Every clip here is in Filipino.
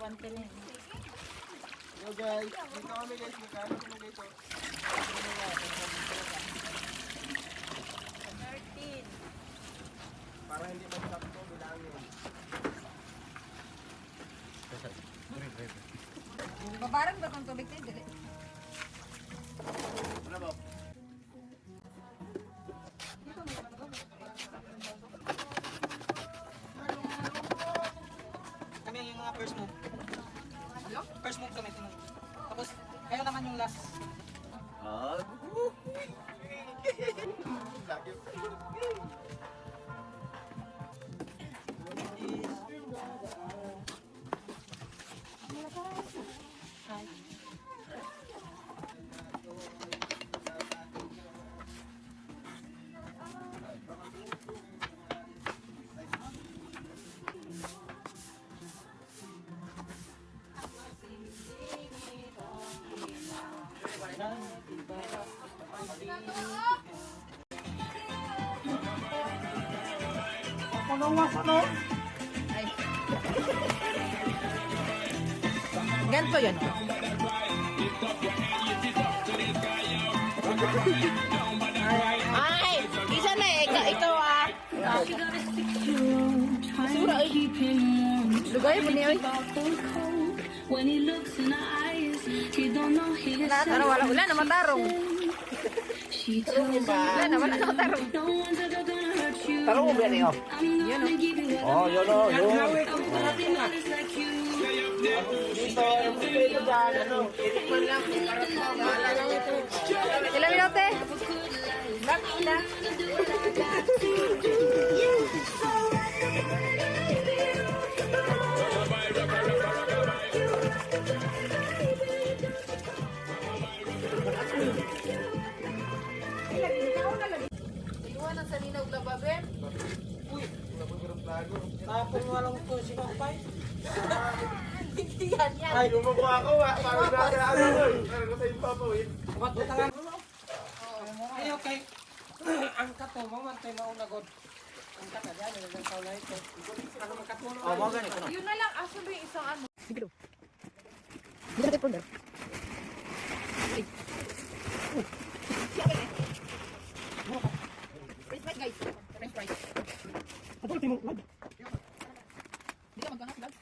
110 eh. Yo guys, dito kami guys, magkano kami guys oh. 13. Para hindi magsakto, bilangin. Babarang ba itong tubig tayo? Dali. Ano ba? Kami yung mga first move. First move kami. Tapos, kayo naman yung last. Lagi. Ay. Ganito yun. Ay! Isa na eh. Ito ah. Sura eh. Lugay mo niya eh. Tara, wala na matarong. Wala na matarong. Tarong mo ba niyo? Yun oh. Oh, yun o, yun. Dito, yung pipito dyan, ano, inikman lang, karot mo, mahala lang ito. Ilang minuto eh? Bakit na? Iwanan sa linaw lababe. Uy, napagurang plago. Tapos nga lang ito si Kampay. Hindi yan yan. Ay, lumabwa ako ah. Parang nasa ano eh. Parang ko sa impapawin. What the tangan mo? Ay, okay. Ang kato mo, mantay maunagod. Ang kata dyan, yung tao na ito. Ano magkatulo? Oh, mga ganito, no? Yun na lang. Asa ba yung isang ano? Sige do. Dito tayo ponder. French fries guys. French fries. Ato timo. Hindi ka magkangas vlog?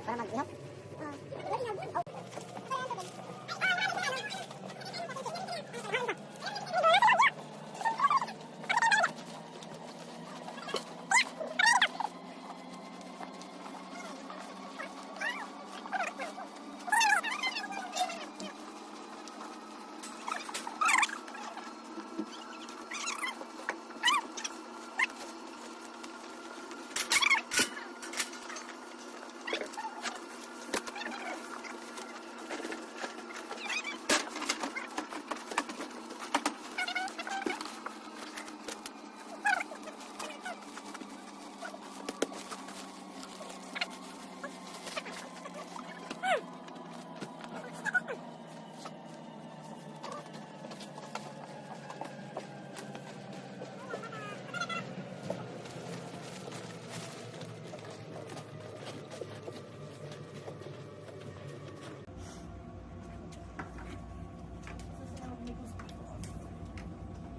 Para mag-ihap.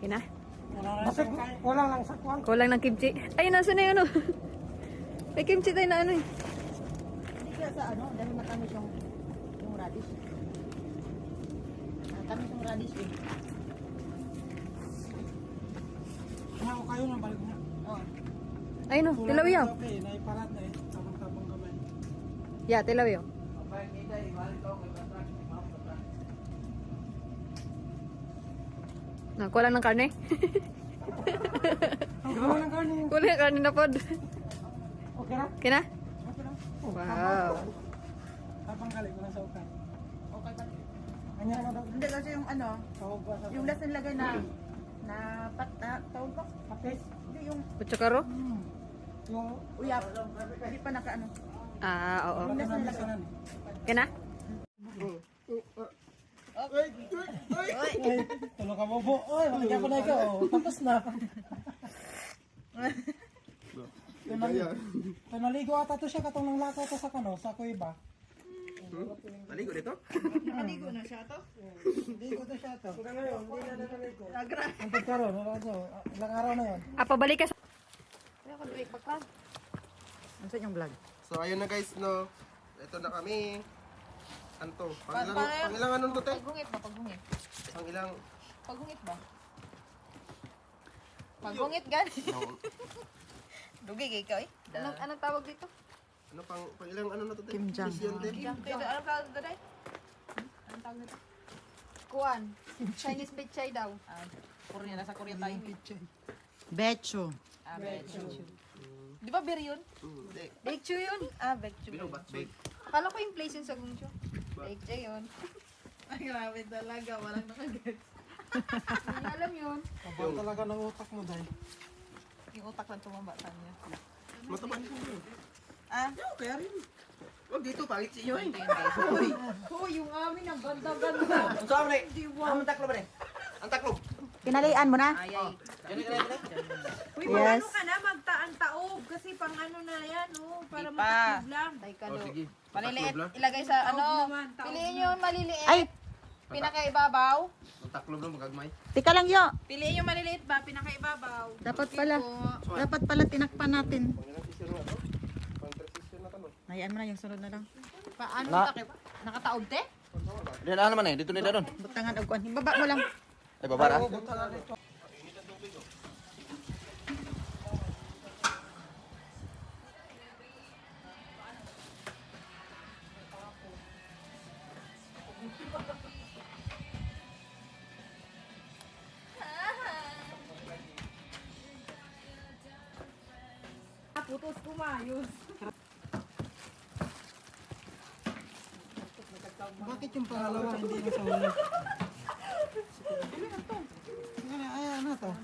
Yun na. Basta wala lang sa kwan. Kulang ng kimchi. Ay, nasa na yun, ano? May kimchi tayo na ano eh. Hindi kaya sa ano, dahil matamis yung radish. Matamis yung radish eh. Ako kayo nang balik na. Oh. Ay no, tilawiyaw. Okay, naiparat na eh. Tabang-tabang kamay. Yeah, tilawiyaw. Na, kulang ng karne. Ang gawa ng karne. Kulang ng karne na pod. Okay na? Kina? Okay na. Wow. Tabang galing ko lang sa ukan. Okay ba? Kanya na daw. Hindi kasi yung ano, Tawag ba sa yung last nilagay na tawag ba? patis? Hindi yung Kutsukaro? Yung uyap. Hindi pa naka ano. Ah, oo. wala na misanan. Kina? Tulog ka mo po. Oy, magkaya pa na ikaw. Tapos na. Naligo ata to siya katong nang lakaw to sa kano, sa kuiba. Maligo dito? Maligo na siya to. Ligo to siya to. Hanggang ngayon, hindi na naligo. Ang pagkaroon, ilang araw na yun. Ah, pabalik ka sa... Ano yung vlog? So ayun na guys, no. Ito na kami. Anto, pangilang anong to, te? Paggungit ba? Paggungit. Pangilang... Paggungit ba? Paggungit gani. No, Dugi kay ikaw eh. Anong tawag dito? ano pangilang ano na to, te? Kimjang. Fish yan, te? Anong tawag dito day? Anong tawag dito? Kuan. Chinese pechay daw. Ah, Korea, nasa Korea tayo. Becho. Ah, bechu. Di ba beer yun? Hindi. Bechu yun. Ah, bechu. Batsoy. Akala ko yung place yun sa Gungsyo. Bechu yun. Ay, grabe talaga. Walang nakagets. Hindi alam yun. Kabal talaga ng utak mo dahil. Yung utak lang tumamba sa niya. Mataba niyo yun. Ah, Kaya rin. Huwag dito, pangit si inyo eh. Hoy, yung amin ang ganda-ganda. Ang saan mo, ne? Ang taklo ba, ne? Ang taklo. Kinalian mo na? Ay, ay. Uy, Yes. magano ka na, magtaan taob. Kasi pang ano na yan, oh, para Di pa. mataklob lang. Tay ka Oh, do. sige. Maliliit. Taklob lang. Ilagay sa ano. naman, taob Piliin na. nyo yung maliliit. Ay! Pinakaibabaw. Ang taklo lang, magagmay. Tika lang yo. Piliin yung maliliit ba? Pinakaibabaw. Dapat pala. Ito. Dapat pala tinakpan natin. Pangilang sisir na to. Pang precision na kamo. Hayaan mo na yung sunod na lang. Paano takiba? Nakataob te? Diyan naman eh, dito nila doon. Butangan og kuan. Ibaba mo lang. Ay, babara. Putos kumayos. Bakit yung pangalawa hindi na sa huli? Ayan na to.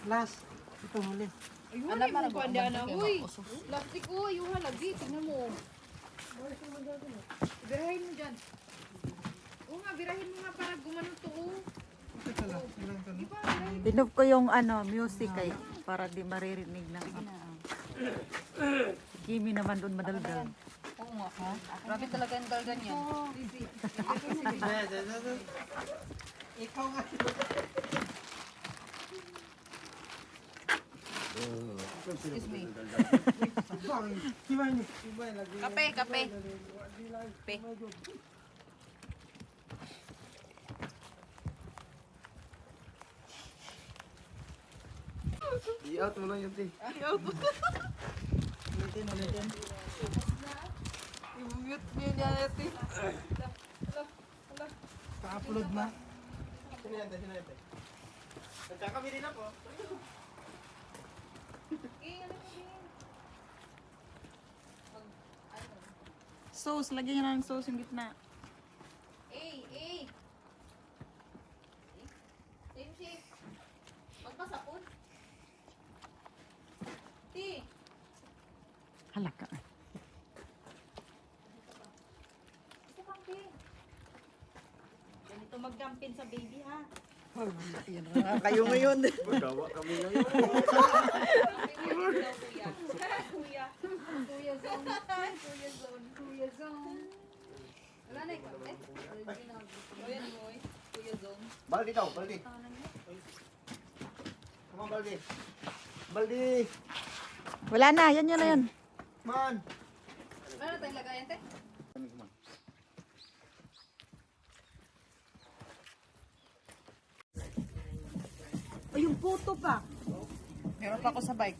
Last. Ito huli. Ayun, ay mo pa na. Uy, plastic ko. Ayun, halagi. Tingnan mo. Birahin mo dyan. Oo nga, birahin mo nga para gumano to. Teka lang. Ilan ka na? Di ba, birahin. Tinove ko yung music ay para di maririnig ng Kimi naman doon madaldal. Oo nga, ha? Grabe talaga yung dalgan yan. Ikaw nga. Excuse me. Kiman niyo. Kape, kape. Kape. I-out mo na yun, te. Ulitin. I-mute niyo niya natin. Pa-upload na. Sino yan, te? Sino yan, te? Nagkakamili na po. Sauce, lagyan nyo ng sauce yung gitna. Eh. Same shape. Magpasapon. Ti. Halaka. Ito kang ti. Ganito magdampin sa baby ha. Kayo ngayon. Magawa kami ngayon. Kuya Zone. Wala na ikaw, eh? Original. Kuya Noy. Kuya Zone. Baldi daw, baldi. Come on, baldi. Baldi! Wala na, yan yun na yun. Man! Meron na tayong lagayan, te? Ay, yung puto pa. Meron pa ako sa bike.